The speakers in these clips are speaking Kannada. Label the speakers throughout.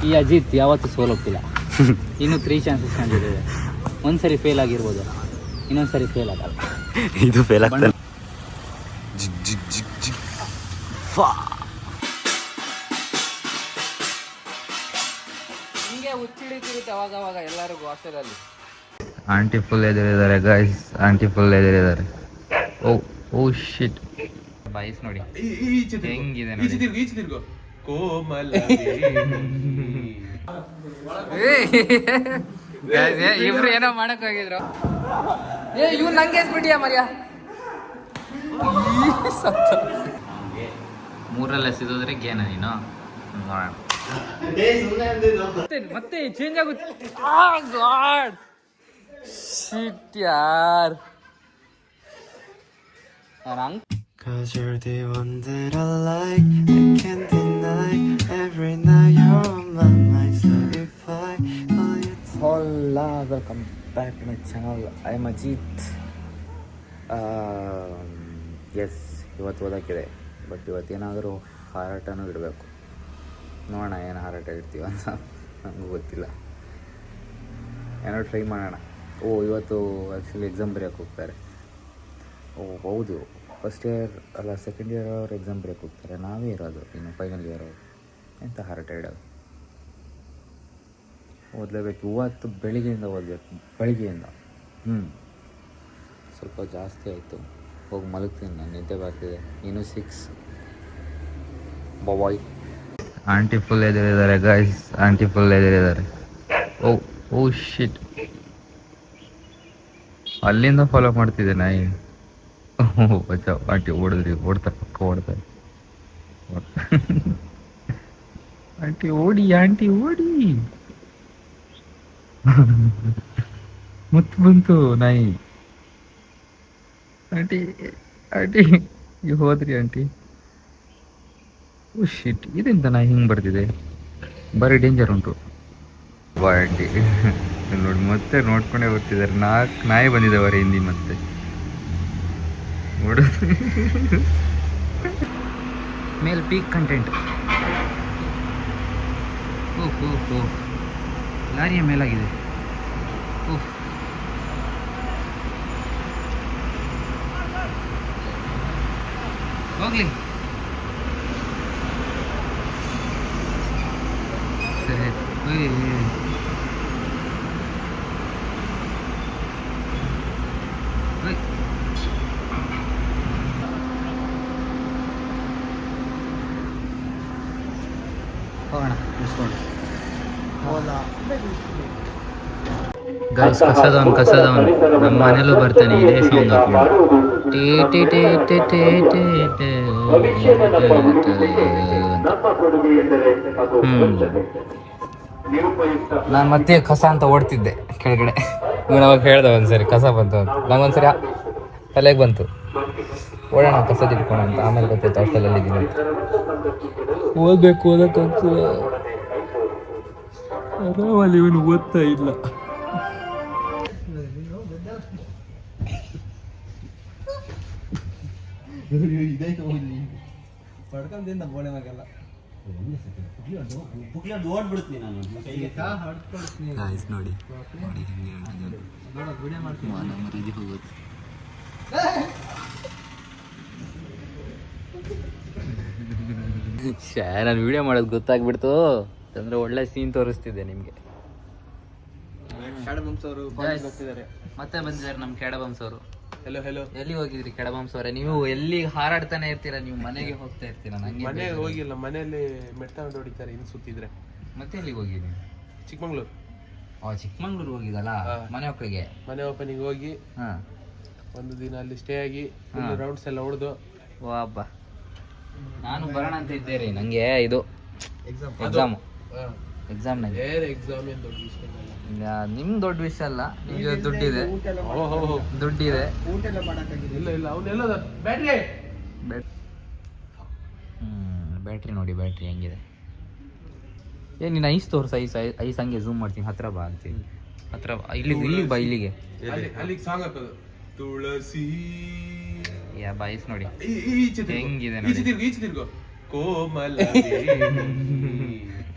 Speaker 1: ಈ ಅಜಿತ್ ಯಾವತ್ತೂ ಸೋಲೋಗ್ತಿಲ್ಲ. ಇನ್ನೂ 3 ಚಾನ್ಸಸ್ ಕಂಡಿದೆ. ಒಂದ್ಸರಿ ಫೇಲ್ ಆಗಿರ್ಬೋದು, ಇನ್ನೊಂದ್ಸರಿ ಫೇಲ್ ಆಗಲ್ಲ.
Speaker 2: ಇದು ಫೇಲ್ ಆಗ್ತಾನೆ.
Speaker 1: ಹಿಂಗೆ ಹುಚ್ಚಿಡಿತಿರುತ್ತೆ ಅವಾಗ ಎಲ್ಲರಿಗೂ ಹಾಸ್ಟೆಲಲ್ಲಿ.
Speaker 2: ಆಂಟಿ ಫುಲ್ ಎದುರಿದ್ದಾರೆ ಗೈಸ್, ಆಂಟಿ ಫುಲ್ ಎದುರಿದ್ದಾರೆ. Oh shit. ಬಾಯ್ಸ್ ನೋಡಿ ಹೆಂಗಿದೆ ನೋಡಿ. ಇಬ್ರು ಏನೋ ಮಾಡಕ್ ಹೋಗಿದ್ರು. ಇವ್ ನಂಗೆ ಎಸ್ಬಿಟ್ಟಿಯ ಮರ್ಯ. 3ರಲ್ಲಿ ಎಸಿದ್ರೆ ಗೇನ ನೀನು. ನೋಡೋಣ ಮತ್ತೆ ಚೇಂಜ್ ಆಗುತ್ತೆ. ಗಾಡ್ ಶಿಟ್ ಯಾರ್.
Speaker 3: Cause you're the one that I like, I can't deny. Every night you're on my mind, so if I call you
Speaker 1: Hola, welcome back to my channel. I am Ajit. Yes, ಇವತ್ತು ಓದೋಕ್ಕಿದೆ. ಬಟ್ ಇವತ್ತೇನಾದರೂ ಹಾರಾಟನೂ ಇಡಬೇಕು. ನೋಡೋಣ ಏನು ಹಾರಾಟ ಇಡ್ತೀವಿ ಅಂತ ನನಗೂ ಗೊತ್ತಿಲ್ಲ. ಏನೋ ಟ್ರೈ ಮಾಡೋಣ. ಇವತ್ತು ಆ್ಯಕ್ಚುಲಿ ಎಕ್ಸಾಮ್ ಬರೆಯೋಕ್ಕೆ ಹೋಗ್ತಾರೆ. ಹೌದು, ಫಸ್ಟ್ ಇಯರ್ ಅಲ್ಲ ಸೆಕೆಂಡ್ ಇಯರ್ ಅವ್ರು ಎಕ್ಸಾಮ್ ಬರೆಯೋಕ್ಕೆ ಹೋಗ್ತಾರೆ. ನಾವೇ ಇರೋದು ಇನ್ನು ಫೈನಲ್ ಇಯರ್ ಅವರು. ಎಂಥ ಹಾರಾಟ ಇಡೋದು. ಓದಲೇಬೇಕು. ಇವತ್ತು ಬೆಳಿಗ್ಗೆಯಿಂದ ಓದಬೇಕು. ಬೆಳಿಗ್ಗೆಯಿಂದ ಸ್ವಲ್ಪ ಜಾಸ್ತಿ ಆಯಿತು. ಹೋಗಿ ಮಲಗ್ತೀನಿ, ನಾನು ನಿದ್ದೆ ಬರ್ತಿದೆ. ಇನ್ನು 6 ಬಾಯ್.
Speaker 2: ಆಂಟಿ ಫುಲ್ ಎದುರಿದ್ದಾರೆ ಗೈಸ್, ಆಂಟಿ ಫುಲ್ ಎದುರಿದ್ದಾರೆ. Oh shit. ಅಲ್ಲಿಂದ ಫಾಲೋ ಮಾಡ್ತಿದ್ದೆ ನಾಯಿ. ಬಚಾವ್. ಆಂಟಿ ಓಡ್ತಾರೆ, ಪಕ್ಕ ಓಡ್ತಾರೆ. ಆಂಟಿ ಓಡಿ. ಮುತ್ತು ಬಂತು ನಾಯಿ. ಆಂಟಿ ಹೋದ್ರಿ ಆಂಟಿ. ಓ ಶಿಟ್. ಇದೆಂತ ನಾಯಿ ಹಿಂಗೆ ಬರ್ತಿದೆ. ಬರೀ ಡೇಂಜರ್ ಉಂಟು. ಆಂಟಿ ನೋಡಿ ಮತ್ತೆ ನೋಡ್ಕೊಂಡೇ ಬರ್ತಿದ್ದಾರೆ. 4 ನಾಯಿ ಬಂದಿದ್ದಾವೆ ಹಿಂದಿ ಮತ್ತೆ ನೋಡು.
Speaker 1: ಮೇಲ್ ಪೀಕ್ ಕಂಟೆಂಟ್. ಓಹ್ ಲಾರಿಯ ಮೇಲಾಗಿದೆ. ಹೋಗ್ಲಿ ಸರಿ. ಹೋಗೋಣ ಗೈಸ್. ಕಸದವನ್ ನಮ್ಮ ಮನೇಲೂ ಬರ್ತಾನೆ ಇದೇ ಸಾಂಗ್ ಹಾಕೊಂಡು. ನಾನು ಮತ್ತೆ ಕಸ ಅಂತ ಓಡ್ತಿದ್ದೆ ಕೆಳಗಡೆ. ಇವನು ಅವಾಗ ಹೇಳ್ದೆ ಒಂದ್ಸರಿ ಕಸ ಬಂತು ಅಂತ. ನಂಗೊಂದ್ಸರಿ ತಲೆಗೆ ಬಂತು, ಓಡೋಣ ಕಸ ತಿಳ್ಕೋಣ ಅಂತ. ಆಮೇಲೆ ಗೊತ್ತಾಯ್ತು ಹಾಸ್ಟೆಲಲ್ಲಿ ಇದ್ದೀನಿ ಅಂತ. ಓದೋಕ್ಕಾಗ್ತದೆ. ಆರಾಮಲ್ಲಿ ಇವನು ಓದ್ತಾ ಇಲ್ಲ. ನೋಡಿ ಹೋಗೋದು. ನಾನು ವಿಡಿಯೋ ಮಾಡೋದು ಗೊತ್ತಾಗ್ಬಿಡ್ತು ಅಂದ್ರೆ ಒಳ್ಳೆ ಸೀನ್ ತೋರಿಸ್ತಿದ್ದೆ ನಿಮಗೆ. ಮತ್ತೆ ಬಂದಿದ್ದಾರೆ ನಮ್ಮ ಕೆಡಬಂಸ್ ಅವರು. ಹೆಲೋ. ಎಲ್ಲಿ ಹೋಗಿದ್ರಿ ಕೆಡಬಂಸ್ ಅವರೇ? ನೀವು ಎಲ್ಲಿ ಹಾರಾಡ್ತಾನೆ ಇರ್ತೀರಾ? ನೀವು ಮನೆಗೆ ಹೋಗ್ತಾ ಇರ್ತೀರಾ? ನಂಗೆ
Speaker 4: ಮನೆಗೆ ಹೋಗಿಲ್ಲ, ಮನೆಯಲ್ಲಿ ಮೆಟ್ಟ ಹೊಡಿತಾರೆ ಇನ್ನು ಸುತ್ತಿದ್ರೆ.
Speaker 1: ಮತ್ತೆ ಎಲ್ಲಿಗೆ ಹೋಗಿದ್ರಿ?
Speaker 4: ಚಿಕ್ಕಮಂಗ್ಳೂರು.
Speaker 1: ಚಿಕ್ಕಮಂಗ್ಳೂರು ಹೋಗಿದಲ್ಲ ಮನೆ ಒಕ್ಕಳಿಗೆ.
Speaker 4: ಮನೆ ಓಪನಿಗೆ ಹೋಗಿ ಒಂದು ದಿನ ಅಲ್ಲಿ ಸ್ಟೇ ಆಗಿ ರೌಂಡ್ಸ್ ಎಲ್ಲ ಹೊಡೆದು.
Speaker 1: ಹಬ್ಬ. ನಾನು ಬರೋಣ ಅಂತ ಇದ್ದೆ ರೀ. ನಂಗೆ ಇದು ಎಕ್ಸಾಮ್ ನಂಗೆ.
Speaker 4: ಎಕ್ಸಾಮ್ ಏನು ದೊಡ್ಡ ವಿಷಯ ಇಲ್ಲ.
Speaker 1: ನಿಮ್ ದೊಡ್ಡ ವಿಷಯ ಅಲ್ಲ. ನಿಮ್ಗೆ ದುಡ್ಡಿದೆ.
Speaker 4: ಇಲ್ಲ ಅವನ್ನೆಲ್ಲ ಬ್ಯಾಟ್ರಿ.
Speaker 1: ಬ್ಯಾಟ್ರಿ ನೋಡಿ, ಬ್ಯಾಟ್ರಿ ಹೆಂಗಿದೆ. ನೀನು ಐಸ್ ತೋರ್ಸ. ಐಸ್ ಹಂಗೆ ಝೂಮ್ ಮಾಡ್ತೀನಿ. ಹತ್ರ ಬಾ ಅಂತೀನಿ. ಹತ್ರ ಇಲ್ಲಿಗೆ ಬಾ. ಇಲ್ಲಿಗೆ
Speaker 4: ಸಾಂಗ್ ಹಾಕೋದು ತುಳಸಿ.
Speaker 1: ಐಸ್ ನೋಡಿ ಹೆಂಗಿದೆ ನೋಡಿ.
Speaker 4: ಈಚೆ ತಿರ್ಗು ಕೋಮಲ.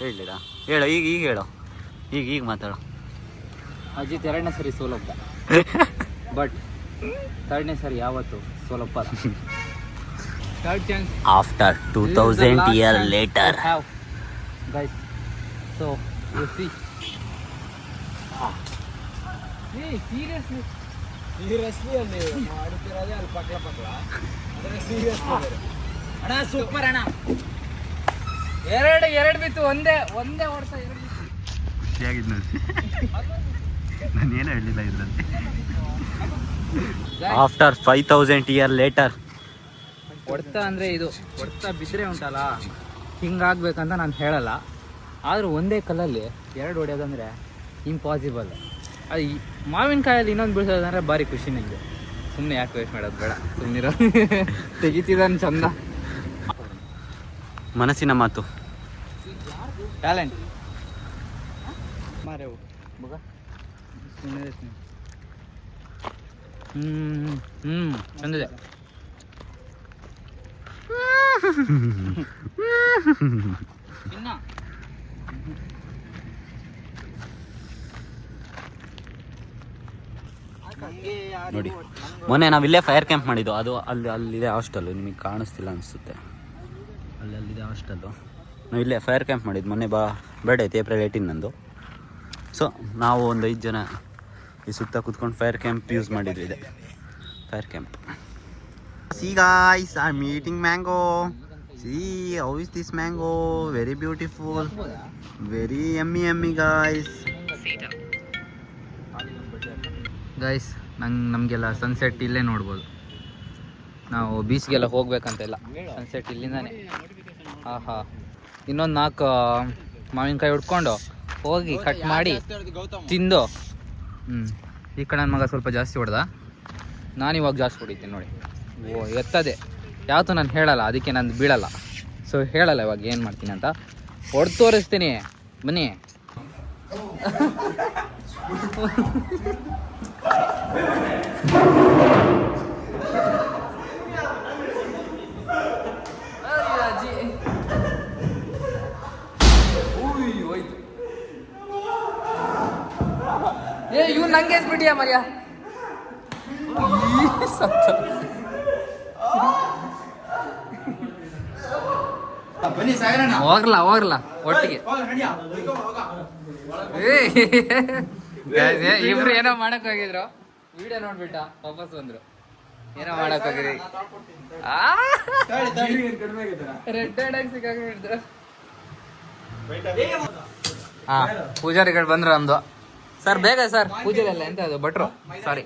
Speaker 3: ಹೇಳಿರಾ ಹೇಳು ಈಗ ಹೇಳು ಈಗ ಮಾತಾಡು.
Speaker 1: ಅಜಿತ್ 2ನೇ ಸರಿ ಸೋಲಪ್ಪ ಬಟ್ 3ನೇ ಸರಿ ಯಾವತ್ತು ಸೋಲಪ್ಪ. Third chance
Speaker 3: after 2000 years later.
Speaker 1: Guys so you see seriously ಅಲ್ಲಿ ಮಾಡುತ್ತಿರೋದೇ ಅಲ್ಲಿ ಪಕ್ಲ ಅಂದರೆ ಸೀರಿಯಸ್ಲಿ ಅಣ್ಣ ಸೂಪರ್ ಅಣ್ಣ. ಎರಡು ಬಿತ್ತು ಒಂದೇ ಹೊಡ್ಸ 2 ಬಿತ್ತು.
Speaker 3: ಖುಷಿಯಾಗಿದ್ದು ನೋಡಿ ನಾನು ಏನು ಹೇಳಲಿಲ್ಲ ಇದರಲ್ಲಿ. After 5000 years later.
Speaker 1: ಹೊಡ್ತಾ ಅಂದರೆ ಇದು ಹೊಡ್ತಾ ಬಿದ್ದರೆ ಉಂಟಲ್ಲ ಹಿಂಗಾಗ್ಬೇಕಂತ ನಾನು ಹೇಳಲ್ಲ, ಆದರೂ ಒಂದೇ ಕಲ್ಲಲ್ಲಿ 2 ಹೊಡೆಯೋದಂದರೆ ಇಂಪಾಸಿಬಲ್. ಅದು ಮಾವಿನಕಾಯಲ್ಲಿ ಇನ್ನೊಂದು ಬೀಳ್ಸೋದಂದರೆ ಭಾರಿ ಖುಷಿ ನನಗೆ. ಸುಮ್ಮನೆ ಯಾಕೆ ವೇಸ್ಟ್ ಮಾಡೋದು ಬೇಡ, ಸುಮ್ಮನಿರೋ ತೆಗಿತಿದ್ದಾನೆ ಚಂದ.
Speaker 3: ಮನಸ್ಸಿನ ಮಾತು.
Speaker 1: ಟ್ಯಾಲೆಂಟ್ ಮಾರೇವು ಮಗ ಚಂದಿದೆ. ಇನ್ನ
Speaker 3: ನೋಡಿ ಮೊನ್ನೆ ನಾವಿಲ್ಲೇ ಫೈರ್ ಕ್ಯಾಂಪ್ ಮಾಡಿದ್ದು, ಅದು ಅಲ್ಲಿದೆ ಹಾಸ್ಟೆಲ್ಲು, ನಿಮಗೆ ಕಾಣಿಸ್ತಿಲ್ಲ ಅನಿಸುತ್ತೆ. ಅಲ್ಲಿದೆ ಹಾಸ್ಟೆಲ್ಲು. ನಾವು ಇಲ್ಲೇ ಫೈರ್ ಕ್ಯಾಂಪ್ ಮಾಡಿದ್ದು ಮೊನ್ನೆ ಬರ್ಡೇ ಐತೆ April 18 ನಂದು. ಸೊ ನಾವು ಒಂದು 5 ಜನ ಈ ಸುತ್ತ ಕೂತ್ಕೊಂಡು ಫೈರ್ ಕ್ಯಾಂಪ್ ಯೂಸ್ ಮಾಡಿದ್ವಿ. ಇದೆ fire camp. See guys, I'm eating mango. See how is this mango? Very beautiful, very yummy guys.
Speaker 1: Guys ನಮಗೆಲ್ಲ ಸನ್ಸೆಟ್ ಇಲ್ಲೇ ನೋಡ್ಬೋದು. ನಾವು ಬೀಚ್ಗೆಲ್ಲ ಹೋಗ್ಬೇಕಂತೆಲ್ಲ, ಸನ್ಸೆಟ್ ಇಲ್ಲಿಂದಾನೆ. ಆಹಾ, ಇನ್ನೊಂದು 4 ಮಾವಿನಕಾಯಿ ಹುಡ್ಕೊಂಡು ಹೋಗಿ ಕಟ್ ಮಾಡಿ ತಿಂದು. ಈ ಕಡೆ ನನ್ನ ಮಗ ಸ್ವಲ್ಪ ಜಾಸ್ತಿ ಹೊಡೆದ, ನಾನಿವಾಗ ಜಾಸ್ತಿ ಹೊಡಿತೀನಿ ನೋಡಿ. ಎತ್ತದೆ ಯಾವತ್ತೂ ನಾನು ಹೇಳಲ್ಲ, ಅದಕ್ಕೆ ನಾನು ಬೀಳಲ್ಲ. ಸೊ ಹೇಳಲ್ಲ ಇವಾಗ ಏನು ಮಾಡ್ತೀನಿ ಅಂತ. ಹೊಡೆದು ತೋರಿಸ್ತೀನಿ ಬನ್ನಿ. ಇವ್ ನಂಗೆ ಎಸ್ಬಿಟ್ಟಿಯಾ ಮರ್ಯಾ. ಹೋಗ್ಲಾ ಒಟ್ಟಿಗೆ. ಇಬ್ರು ಏನೋ ಮಾಡಕ್ ಹೋಗಿದ್ರು, ವಿಡಿಯೋ ನೋಡ್ಬಿಟ್ಟ ವಾಪಸ್ ಬಂದ್ರು. ಏನೋ ಮಾಡಕ್ ಹೋಗಿದ್ರಿ, ರೆಡ್ ಆಗಿ ಸಿಕ್ಕಾಗ್ಬಿಟ್ಟಿದ್ರು. ಹಾ, ಪೂಜಾರಿಗಳು ಬಂದ್ರು ನಮ್ದು. ಸರ್ ಬೇಗ ಸರ್, ಪೂಜೆಲ್ಲ ಎಂತ ಅದು ಭಟ್ರು, ಸಾರಿ.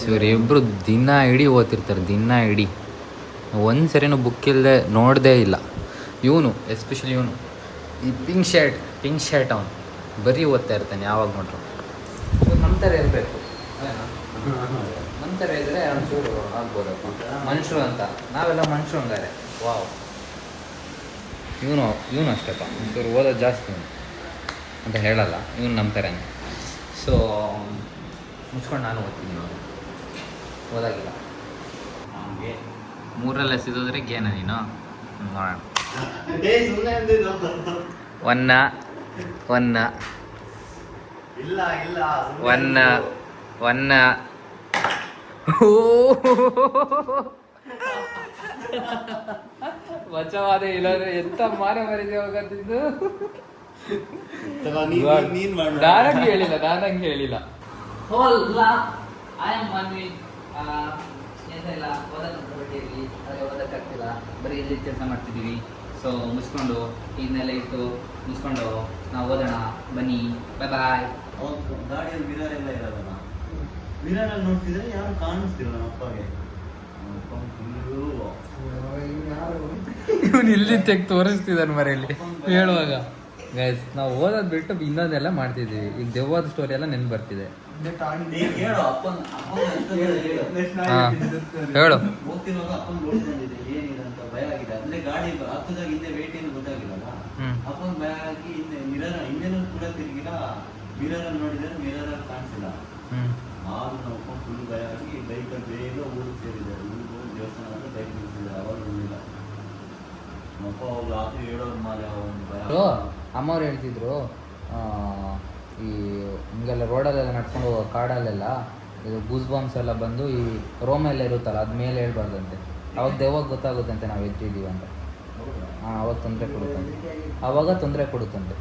Speaker 1: ಸರ್ ಇಬ್ರು ದಿನ ಇಡೀ ಓದ್ತಿರ್ತಾರೆ, ದಿನ ಇಡೀ. ಒಂದು ಸರಿನೂ ಬುಕ್ ಇಲ್ಲದೆ ನೋಡದೇ ಇಲ್ಲ. ಇವನು ಎಸ್ಪೆಷಲಿ ಇವನು ಈ ಪಿಂಕ್ ಶರ್ಟ್ ಅವನು ಬರೀ ಓದ್ತಾ ಇರ್ತಾನೆ ಯಾವಾಗ ನೋಡ್ರು. ನಮ್ಮ ಥರ ಇರಬೇಕು, ನಮ್ಮ ಥರ ಇದ್ದರೆ ಒಂಚೂರು ಆಗ್ಬೋದಪ್ಪ ಮನುಷ್ಯರು ಅಂತ. ನಾವೆಲ್ಲ ಮನುಷ್ಯರು ಹಂಗಾರೆ. ವಾವ್, ಇವನು ಅಷ್ಟಪ್ಪ, ಒಂಚೂರು ಓದೋದು ಜಾಸ್ತಿ ಅಂತ ಹೇಳಲ್ಲ, ಇವನು ನಮ್ಮ ಥರನೇ. ಸೊ ಮುಚ್ಕೊಂಡು ನಾನು ಓದ್ತೀನಿ, ಓದಾಗಿಲ್ಲ. 3 ಸಿಗೋದ್ರೆ ಗೇನ ನೀನು ನೋಡೋಣ. ಒನ್ನ ಬಚಾವಾದ ಇಲ್ಲಾಂದ್ರೆ ಎಂತ ಮಾರ ಮರಿದೆ ಹೋಗತ್ತಿದ್ದು. ನಾನಂಗೆ ಹೇಳಿಲ್ಲ. ಏನಿಲ್ಲ, ಓದಕ್ಕಾಗ್ತಿಲ್ಲ, ಓದಕ್ಕಾಗ್ತಿಲ್ಲ, ಬರೀ ಇಲ್ಲಿ ಕೆಲಸ ಮಾಡ್ತಿದ್ದೀವಿ. ಸೊ ಮುಚ್ಕೊಂಡು ಇದನ್ನೆಲ್ಲ ಇಟ್ಟು ಮುಚ್ಕೊಂಡು ನಾವು ಓದೋಣ ಬನ್ನಿ. ಬಾಯ್.
Speaker 3: ಗಾಡಿಯಲ್ಲಿ ಮಿರರ್ ಎಲ್ಲ ಇರೋದಲ್ಲ, ಮಿರರಲ್ಲಿ ನೋಡ್ತಿದ್ರೆ ಯಾರು ಕಾಣಿಸ್ತಿಲ್ಲ ನಮ್ಮ ಅಪ್ಪಗೆ.
Speaker 1: ಇವನು ಇಲ್ಲಿ ತೆಗೆದು ತೋರಿಸ್ತಿದ್ದಾನೆ ಮರೆಯಲ್ಲಿ ಹೇಳುವಾಗ. ಗೈಸ್ ನಾವು ಓದೋದು ಬಿಟ್ಟು ಇನ್ನೊಂದೆಲ್ಲ ಮಾಡ್ತಿದ್ದೀವಿ. ಈಗ ದೆವ್ವದ ಸ್ಟೋರಿ ಎಲ್ಲ ನೆನ್ಪು ಬರ್ತಿದೆ.
Speaker 3: ಹೇಳು. ಹೋಗ್ತಿರುವಾಗ ಅಪ್ಪನ ನೋಡ್ಕೊಂಡಿದ್ದೆ ಏನಿದೆ ಅಂತ ಭಯ ಆಗಿದೆ. ಅಂದ್ರೆ ಗಾಡಿ ಹಾಕಿದಾಗ ಹಿಂದೆ ವೇಟ್ ಏನು ಗೊತ್ತಾಗಿಲ್ಲಲ್ಲ, ಅಪ್ಪನ ಭಯ ಆಗಿ ಹಿಂದೆ ಹಿಂದೆನೂ ಕೂಡ ತಿರುಗಿಲ್ಲ. ಮಿರರ್ ನೋಡಿದ್ರೆ ಮಿರರ್ ಕಾಣಿಸಿಲ್ಲ. ಆಗ ನಾವು ಅಪ್ಪ ಫುಲ್ ಭಯ ಆಗಿ ಬೈಕಲ್ಲಿ ಬೇಗ ಊರಿಗೆ ಸೇರಿದ್ದಾರೆ. ಊರಿಗೆ ಹೋಗಿ ದೇವಸ್ಥಾನ ಬೈಕ್ ನಿಲ್ಸಿದ್ದಾರೆ. ಅವಾಗ ಬಂದಿಲ್ಲ.
Speaker 1: ಅಮ್ಮವ್ರು ಹೇಳ್ತಿದ್ರು ಈ ಹಿಂಗೆಲ್ಲ ರೋಡಲ್ಲೆಲ್ಲ ನಡ್ಕೊಂಡು ಹೋಗೋ ಕಾಡಲ್ಲೆಲ್ಲ ಇದು ಗೂಸ್ ಬಾಂಬ್ಸ್ ಎಲ್ಲ ಬಂದು ಈ ರೋಮ್ ಎಲ್ಲ ಇರುತ್ತಲ್ಲ ಅದ ಮೇಲೆ ಹೇಳ್ಬಾರ್ದಂತೆ. ಅವಾಗ ದೇವಾಗ ಗೊತ್ತಾಗುತ್ತಂತೆ ನಾವು ಎದ್ದಿದ್ದೀವಿ ಅಂತ. ಹಾಂ, ಅವಾಗ ತೊಂದರೆ ಕೊಡುತ್ತಂತೆ, ಆವಾಗ ತೊಂದರೆ ಕೊಡುತ್ತಂತೆ.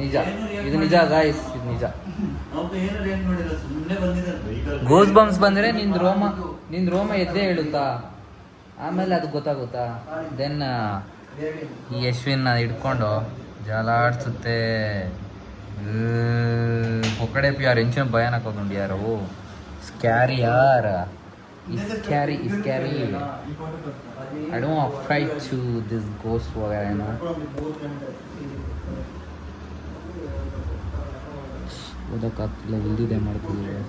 Speaker 1: ನಿಜ, ಇದು ನಿಜ ಗಾಯ್ಸ್, ಇದು ನಿಜ. ಗೂಸ್ ಬಾಂಬ್ಸ್ ಬಂದರೆ ನಿಂದು ರೋಮ ಎದ್ದೇ ಹೇಳುತ್ತಾ, ಆಮೇಲೆ ಅದು ಗೊತ್ತಾಗುತ್ತಾ. ದೆನ್ ಈ ಯಶ್ವಿನ ಹಿಡ್ಕೊಂಡು ಜಾಲಾಡ್ಸುತ್ತೆ. ಪೊಕಡೆ ಪಿ ಯಾರು ಎಂಚಿನ ಭಯಾನಕ ಹೋಗೊಂಡು ಯಾರು ಸ್ಕ್ಯಾರಿ ಯಾರ scary I don't afraid to this ghost ವಗೇರಾ. ಓದಕ್ಕಾಗ್ತಿಲ್ಲ, ಇಲ್ದಿದೆ ಮಾಡ್ತಿದ್ದೀವಿ.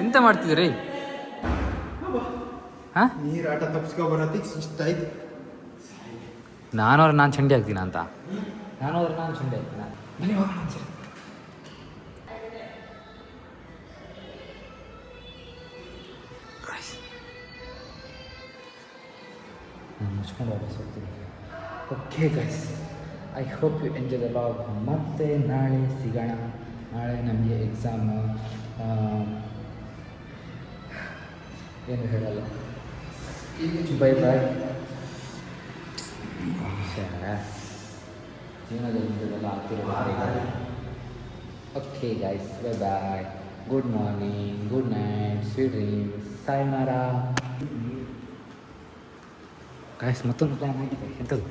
Speaker 1: ಎಂತ ಮಾಡ್ತಿದ್ದೀರಿ? ಹಾಂ,
Speaker 5: ನೀರಾಟ ತಪ್ಪಿಸ್ಕೊ ಬರತ್ತಿ ಇಷ್ಟ ಆಯ್ತು.
Speaker 1: ನಾನು ಚಂಡಿ ಆಗ್ತೀನ ಅಂತ. ನಾನು ಚಂಡಿ ಆಗ್ತೀನ. ಮನೆ ಹೋಗೋಣ ಒಂದ್ಸರಿ. ನಾನು ಮುಚ್ಕೊಂಡು ವಾಪಸ್ ಹೋಗ್ತೀನಿ. Okay guys, I hope you enjoy the log. ಮತ್ತೆ ನಾಳೆ ಸಿಗೋಣ. ನಾಳೆ ನಮಗೆ ಎಕ್ಸಾಮು, ಏನು ಹೇಳಲ್ಲ. By boy. ಜೀವನದಲ್ಲಿದ್ದೆಲ್ಲ ಆಗ್ತಿರೋದು. Okay guys, bye boy. Good morning, good night, sweet dreams, ಸಾಯನಾರ. ಗೈಸ್, ಮತ್ತೊಂದು ಪ್ಲ್ಯಾನ್ ಆಗಿದೆ. ಎಂಥದ್ದು?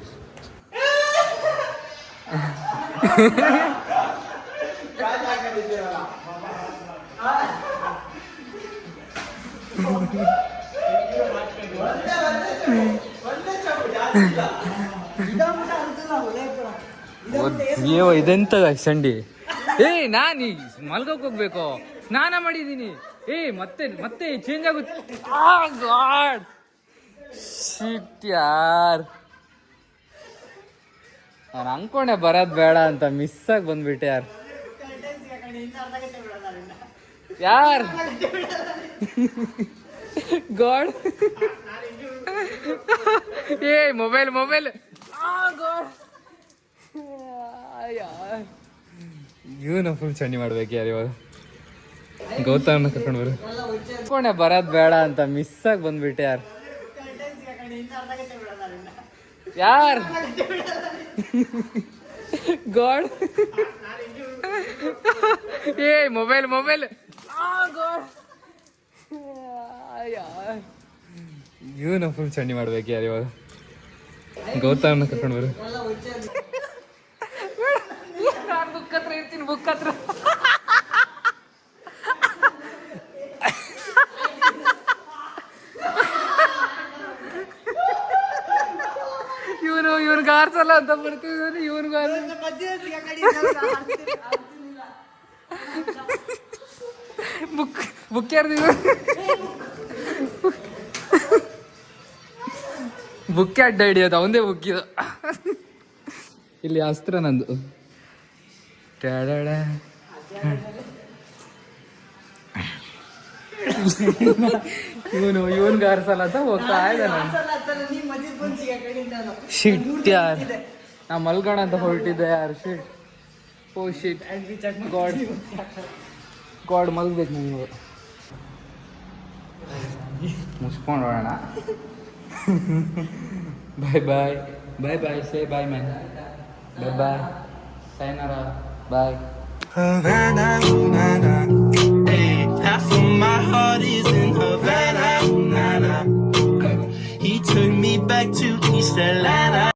Speaker 1: ಇದೆಂತ ಸಂಡಿ? ನಾನು ಮಲ್ಗೋಕ್ ಹೋಗ್ಬೇಕು, ಸ್ನಾನ ಮಾಡಿದ್ದೀನಿ. ಮತ್ತೆ ಚೇಂಜ್ ಆಗುತ್ತೆ. ಶಿಟ್ ಯಾರ್, ನಾನು ಅನ್ಕೊಂಡೆ ಬರೋದು ಬೇಡ ಅಂತ, ಮಿಸ್ ಆಗಿ ಬಂದ್ಬಿಟ್ಟೆ ಯಾರ್ ಗಾಡ್. ಮೊಬೈಲ್ ಇವನು ಫುಲ್ ಚಂಡಿ ಮಾಡ್ಬೇಕು ಯಾರು ಇವಾಗ. ಗೌತಮ್ನ ಕರ್ಕೊಂಡು ಅನ್ಕೊಂಡೆ ಬರೋದು ಬೇಡ ಅಂತ, ಮಿಸ್ ಆಗಿ ಬಂದ್ಬಿಟ್ಟೆ ಯಾರ್ ಗಾಡ್. ಮೊಬೈಲ್ ಇವನು ಫುಲ್ ಚಂಡಿ ಮಾಡ್ಬೇಕು ಯಾರು ಇವಾಗ. ಗೌತಮ್ನ ಕರ್ಕೊಂಡು ಬುಕ್ ಹತ್ರ ಇರ್ತೀನಿ, ಬುಕ್ ಹತ್ರ. ಇವನ್ಗೆ ಆರ್ಸಲ್ಲ ಅಂತ ಬರ್ತಿದ್ದಾನೆ. ಇವನ್ಗ ಬುಕ್ ಯಾರ್ದು? ಬುಕ್ ಅಡ್ಡ ಹಿಡಿಯೋದು ಅವಂದೇ ಬುಕ್ ಇದು. ಇಲ್ಲಿ ಅಸ್ತ್ರ ನಂದು. ಇವನ್ಗೆ ಆರ್ಸಲ್ಲ ಅಂತ ಹೋಗ್ತಾ ಇದ್ದಾನೆ. ಶಿಟ್ ಯಾರ್, ನಾ ಮಲ್ಗೋಣ ಅಂತ ಹೊರಟಿದ್ದೆ ಯಾರು. ಶಿಟ್, ಓ ಶಿಟ್, ಗಾಡ್ ಮಲ್ಗ್ಬೇಕು ನೀವು. ಮುಚ್ಕೊಂಡು ಹೋಗೋಣ. ಬಾಯ್, ಸೇ ಬಾಯ್ man. Bye, sayonara, bye.
Speaker 6: Havana, ooh, na, na. Hey, half of my heart is in Havana, ooh, na, na. He took me back to East LA.